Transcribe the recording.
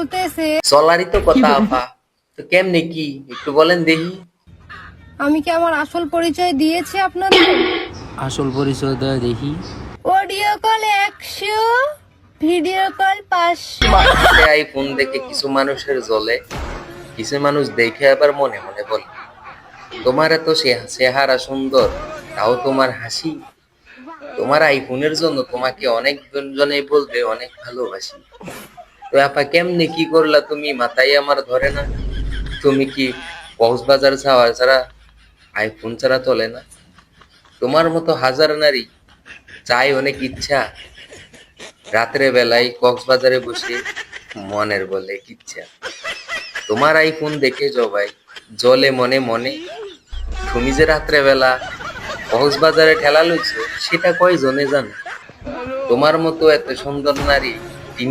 চলতেছে। চলারই তো কথা আপা, তো কেমনে কি একটু বলেন দেখি। আমি কি আমার আসল পরিচয় দিয়েছি আপনাদের? আসল পরিচয় দেয় দেখি। Audio call 100, video call 500। IPhone দেখে কিছু মানুষের জ্বলে, কিছু মানুষ দেখে আবার মনে মনে বলে তোমার এত চেহারা সুন্দর, তাও তোমার হাসি। তোমার আইফোনের জন্য তোমাকে অনেক জনে বলবে অনেক ভালোবাসি। তো আপা কেমনে কি করলা তুমি, মাথায় আমার ধরে না। তুমি কি কক্সবাজার যাওয়া ছাড়া, আইফোন ছাড়া চলে না? তোমার মতো হাজার নারী চাই, অনেক ইচ্ছা, রাত্রে বেলায় কক্সবাজারে বসে মনের বলে ইচ্ছা। তোমার আইফোন দেখে জবাই জলে মনে মনে। তুমি যে রাত্রে বেলা কক্সবাজারে ঠেলা লইছো সেটা কয়জনে জানে? তোমার মতো এত সুন্দর নারী